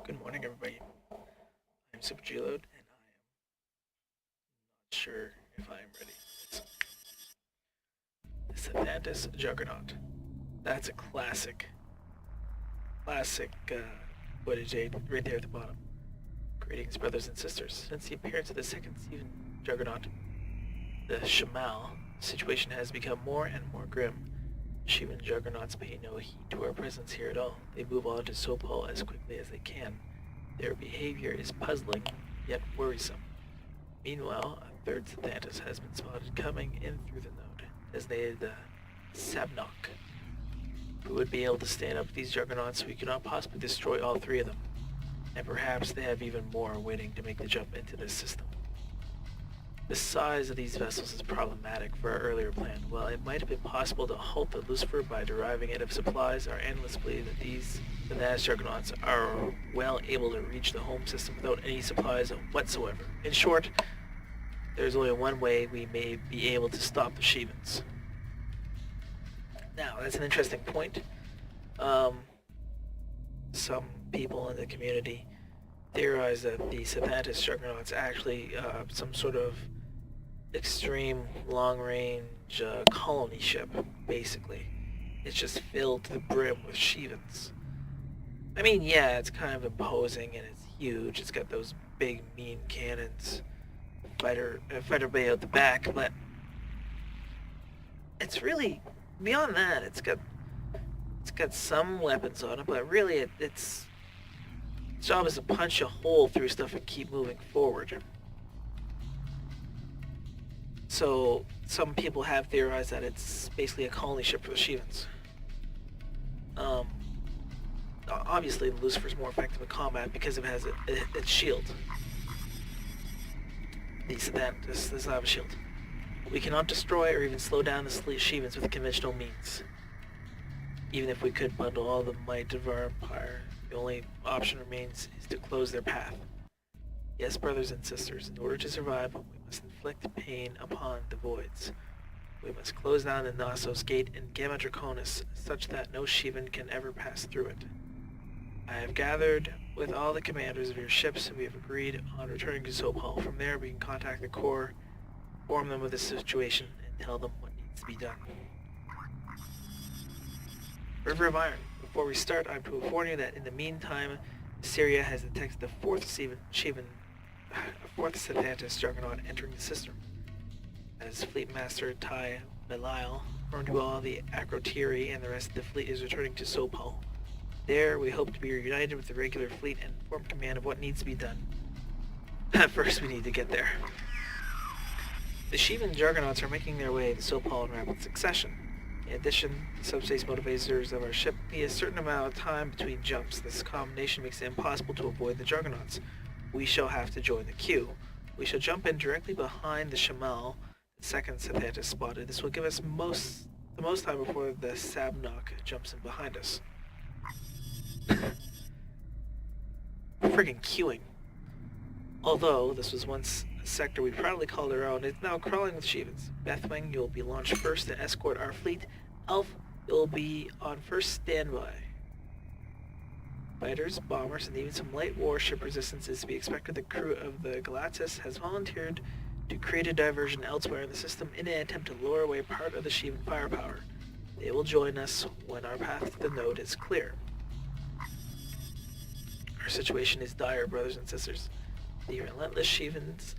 Good morning, everybody. I'm Super Geload, and I am not sure if I am ready. It's the Atlantis Juggernaut. That's a classic footage aid right there at the bottom. Greetings, brothers and sisters. Since the appearance of the second Shivan Juggernaut, the Shamal, the situation has become more and more grim. Shivan Juggernauts pay no heed to our presence here at all. They move on to Sopal as quickly as they can. Their behavior is puzzling, yet worrisome. Meanwhile, a third Atlantis has been spotted coming in through the node, designated the Sabnok. If we would be able to stand up to these Juggernauts, we could not possibly destroy all three of them. And perhaps they have even more waiting to make the jump into this system. The size of these vessels is problematic for our earlier plan. While it might have been possible to halt the Lucifer by deriving it of supplies, our analysts believe that these Atlantis Juggernauts are well able to reach the home system without any supplies whatsoever. In short, there's only one way we may be able to stop the Shivans. Now, that's an interesting point. Some people in the community theorize that the Atlantis Juggernauts actually some sort of extreme long-range colony ship, basically. It's just filled to the brim with Shivans. I mean, yeah, it's kind of imposing and it's huge. It's got those big, mean cannons, fighter bay out the back, but it's really beyond that. It's got some weapons on it, but really its job is to punch a hole through stuff and keep moving forward. So some people have theorized that it's basically a colony ship for the Shivans. Obviously, the Lucifer's more effective in combat because it has its shield. This does not have a shield. We cannot destroy or even slow down the Shivans with conventional means. Even if we could bundle all the might of our empire, the only option remains is to close their path. Yes, brothers and sisters, in order to survive, we must inflict pain upon the voids. We must close down the Knossos Gate and Gamma Draconis, such that no Shivan can ever pass through it. I have gathered with all the commanders of your ships, and we have agreed on returning to Sopal. From there, we can contact the Corps, inform them of the situation, and tell them what needs to be done. River of Iron. Before we start, I'm to inform you that in the meantime, Syria has detected the fourth Atlantis Juggernaut entering the system. As Fleet Master Tai Belial informed you all, the Akrotiri and the rest of the fleet is returning to Sopal. There, we hope to be reunited with the regular fleet and inform command of what needs to be done. First, we need to get there. The Shivan Juggernauts are making their way to Sopal in rapid succession. In addition, the subspace motivators of our ship need a certain amount of time between jumps. This combination makes it impossible to avoid the Juggernauts. We shall have to join the queue. We shall jump in directly behind the Shamal, the second Atlantis spotted. This will give us the most time before the Sabnok jumps in behind us. Friggin' queuing. Although this was once a sector we proudly called our own, it's now crawling with Shivans. Bethwing, you'll be launched first to escort our fleet. Elf, you'll be on first standby. Fighters, bombers, and even some light warship resistance is to be expected. The crew of the Galactus has volunteered to create a diversion elsewhere in the system in an attempt to lure away part of the Shivan firepower. They will join us when our path to the node is clear. Our situation is dire, brothers and sisters. The relentless Shivans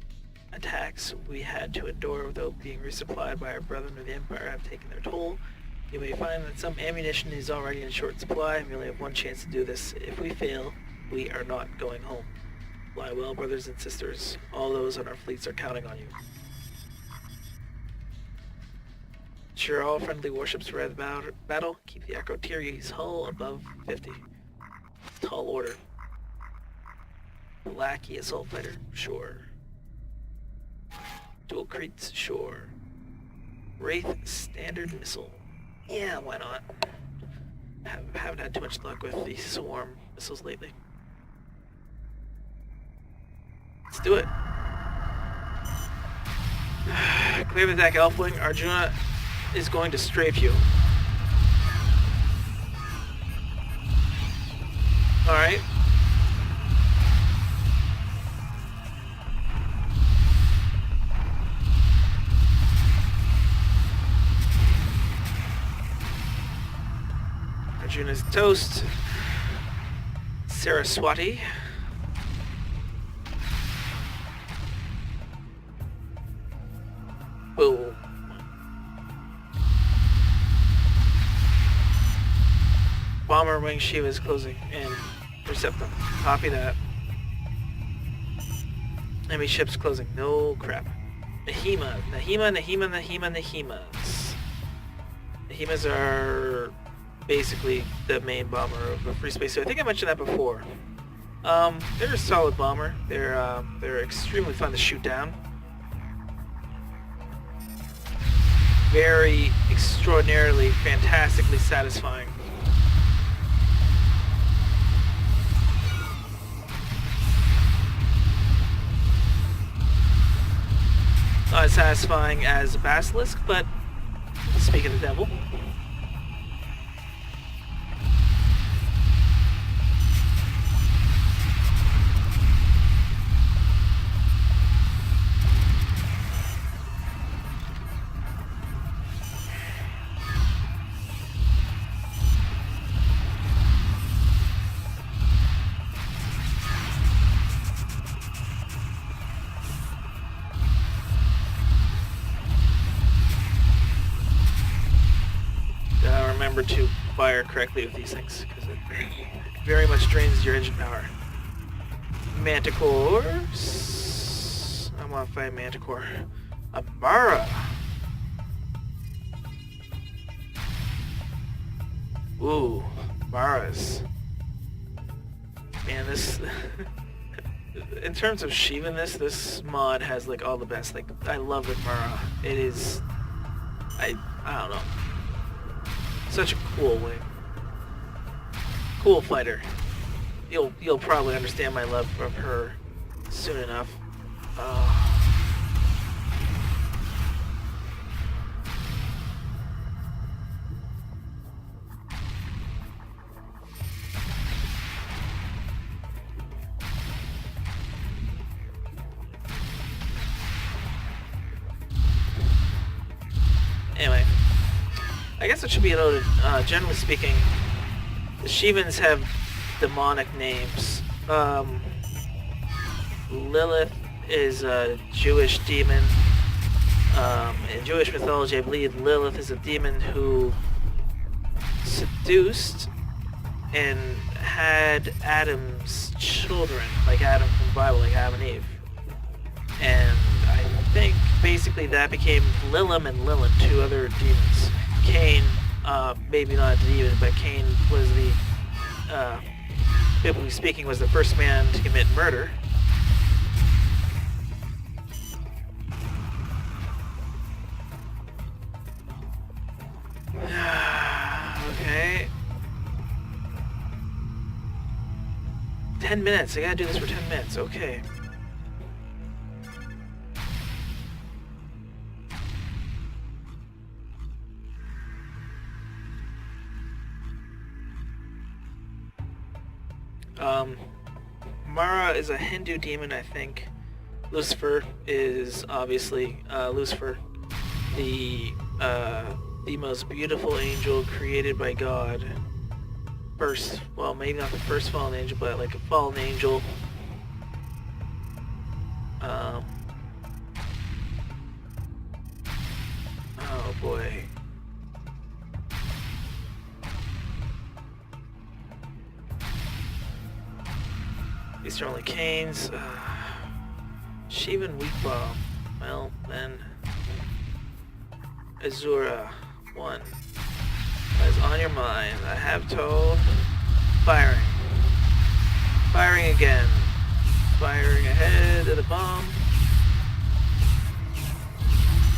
attacks we had to endure without being resupplied by our brethren of the Empire have taken their toll. You may find that some ammunition is already in short supply, and we only have one chance to do this. If we fail, we are not going home. Fly well, brothers and sisters. All those on our fleets are counting on you. Ensure all friendly warships are at the battle. Keep the Akrotiri's hull above 50. Tall order. Lackey assault fighter, sure. Dual crates, sure. Wraith standard missile. Yeah, why not? Haven't had too much luck with the swarm missiles lately. Let's do it. Clear the deck, Elf Wing. Arjuna is going to strafe you. Alright. toast. Saraswati. Boom. Bomber wing Shiva is closing in. Intercept them. Copy that. Enemy ships closing. No crap. Nahima. Nahimas. Nahimas are basically the main bomber of the Freespace. So I think I mentioned that before. They're a solid bomber. They're extremely fun to shoot down. Very extraordinarily, fantastically satisfying. Not as satisfying as a basilisk, but speak of the devil. Remember to fire correctly with these things, because it very much drains your engine power. Manticores. I want to fight Manticore. Amara. Ooh, Maras. Man, this... in terms of Shivan, this mod has like all the best. Like, I love the Mara. It is... I don't know. Such a cool wing. Cool fighter. You'll probably understand my love of her soon enough. Anyway. I guess it should be noted, generally speaking, the Shivans have demonic names. Lilith is a Jewish demon. In Jewish mythology, I believe Lilith is a demon who seduced and had Adam's children, like Adam from the Bible, like Adam and Eve. And I think basically that became Lilim and Lilith, two other demons. Cain, maybe not a demon, but Cain was the, biblically speaking, was the first man to commit murder. Okay. 10 minutes. I gotta do this for 10 minutes. Okay. Mara is a Hindu demon, I think. Lucifer is obviously Lucifer, the most beautiful angel created by God. First, well, maybe not the first fallen angel, but like a fallen angel. Oh boy. These are only Canes. Shivan Weak Bomb. Well, then... Azura 1. What is on your mind? I have told. Firing. Firing again. Firing ahead of the bomb.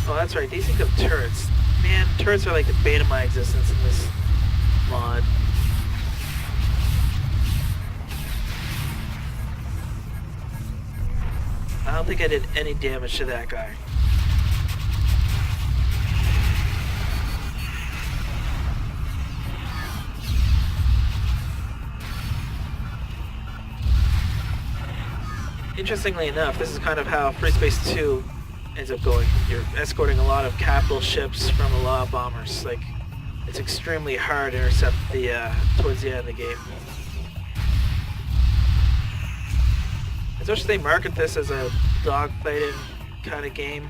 Oh, that's right. These things have turrets. Man, turrets are like the bane of my existence in this mod. I don't think I did any damage to that guy. Interestingly enough, this is kind of how Freespace 2 ends up going. You're escorting a lot of capital ships from a lot of bombers. Like, it's extremely hard to intercept the towards the end of the game. Especially they market this as a dogfighting kind of game.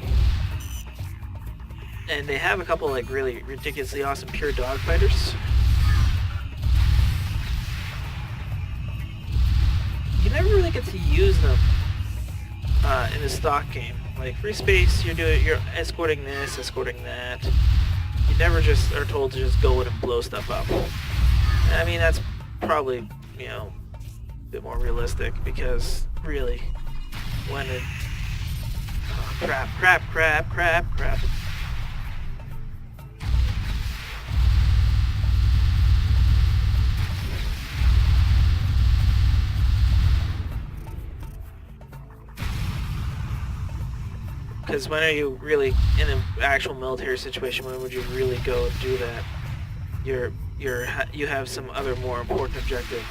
And they have a couple like really ridiculously awesome pure dogfighters. You never really get to use them in the stock game. Like Freespace, you're escorting this, escorting that. You never just are told to just go in and blow stuff up. I mean, that's probably, you know, a bit more realistic because really, when it... Oh, crap. Because when are you really in an actual military situation? When would you really go and do that? You have some other more important objective.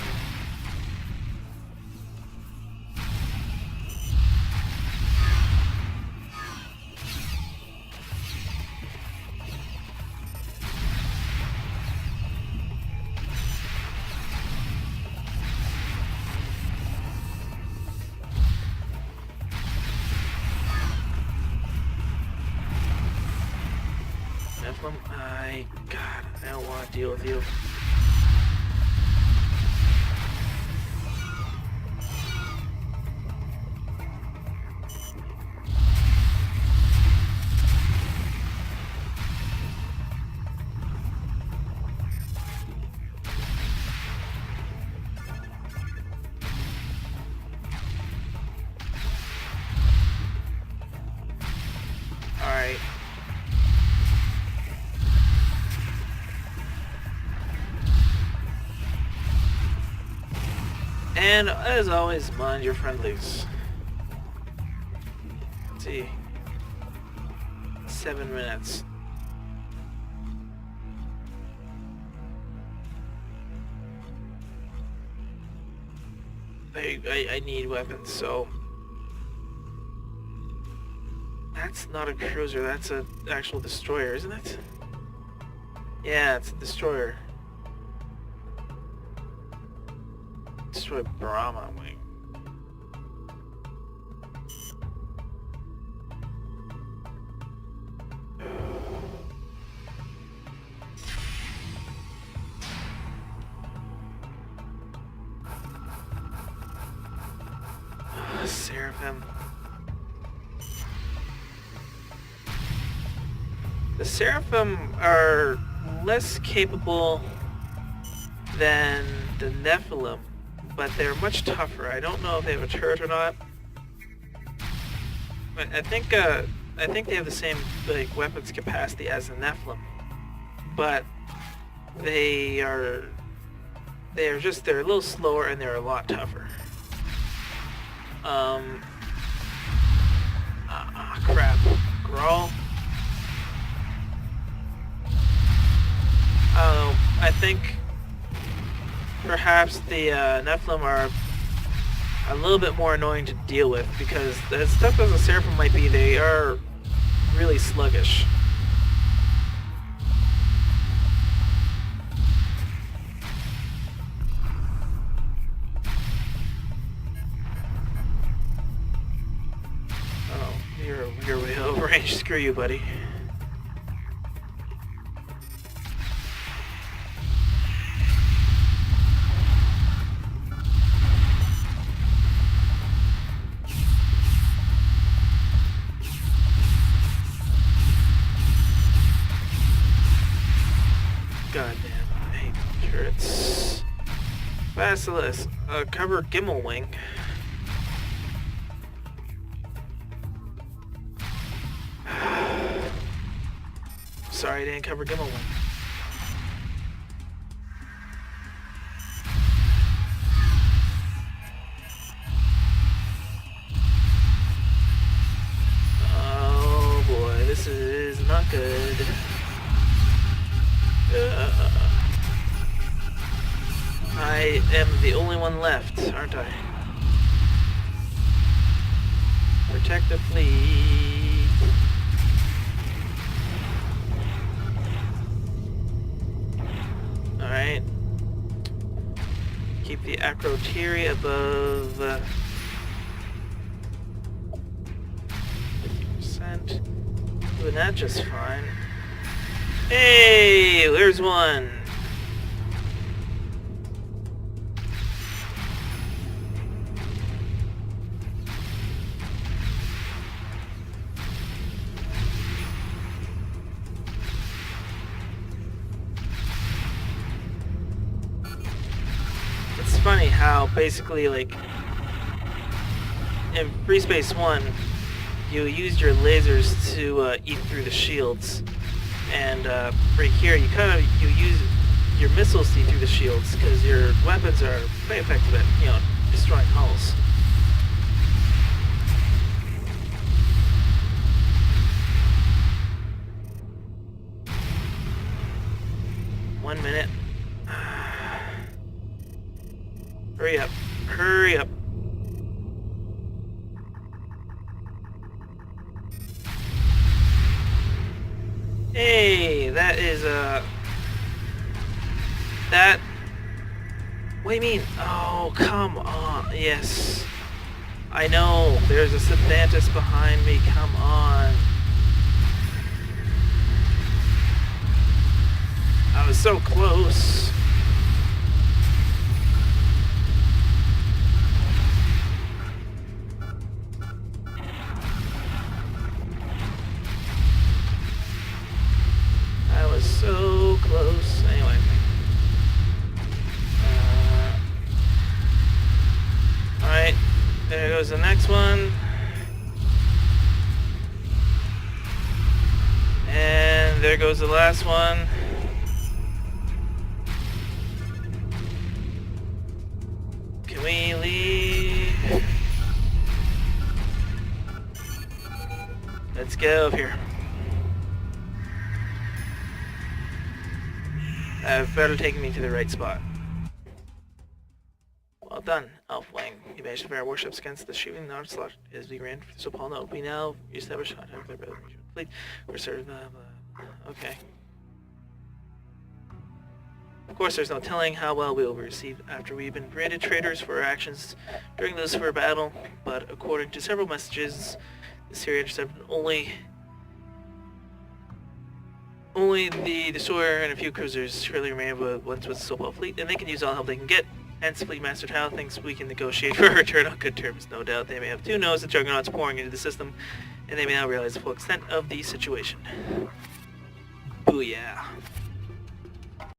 I don't want to deal with you. Alright. And as always, mind your friendlies. Let's see. 7 minutes. I need weapons, so... That's not a cruiser, that's an actual destroyer, isn't it? Yeah, it's a destroyer. Destroy Brahma wing. Seraphim. The Seraphim are less capable than the Nephilim, but they're much tougher. I don't know if they have a turret or not. But I think they have the same like weapons capacity as the Nephilim, but they're a little slower and they're a lot tougher. Crap. Grawl. I don't know. I think perhaps the Nephilim are a little bit more annoying to deal with because as tough as a Seraphim might be, they are really sluggish. Oh, you're way over range. Screw you, buddy. Goddamn, I hate turrets. Basilisk, cover Gimmel Wing. Sorry, I didn't cover Gimmel Wing. Oh boy, this is not good. I am the only one left, aren't I? Protect the fleet. Alright. Keep the acrotery above 50%. Doing that just fine. Hey, there's one. It's funny how basically, like, in Freespace 1, you use your lasers to eat through the shields, and right here you use your missiles to eat through the shields because your weapons are very effective at, you know, destroying hulls. One minute. Hurry up. Hurry up. Hey, that is that. What do you mean? Oh, come on. Yes. I know. There's a Sivantis behind me. Come on. I was so close. I was so close. Anyway. Alright. There goes the next one. And there goes the last one. Can we leave? Let's get over here. Better taking me to the right spot. Well done, Elf Wang. You managed to fire warships against the Shivan onslaught as we ran so Paul note. We now establish contact with our fleet. We're certain okay. Of course, there's no telling how well we will be received after we've been branded traitors for our actions during the Lucifer battle, but according to several messages, the Syria intercepted only the destroyer and a few cruisers surely remain once with the Sobal fleet, and they can use all help they can get. Hence, Fleet Master Tao thinks we can negotiate for a return on good terms. No doubt they may have two knows the juggernauts pouring into the system, and they may not realize the full extent of the situation. Booyah.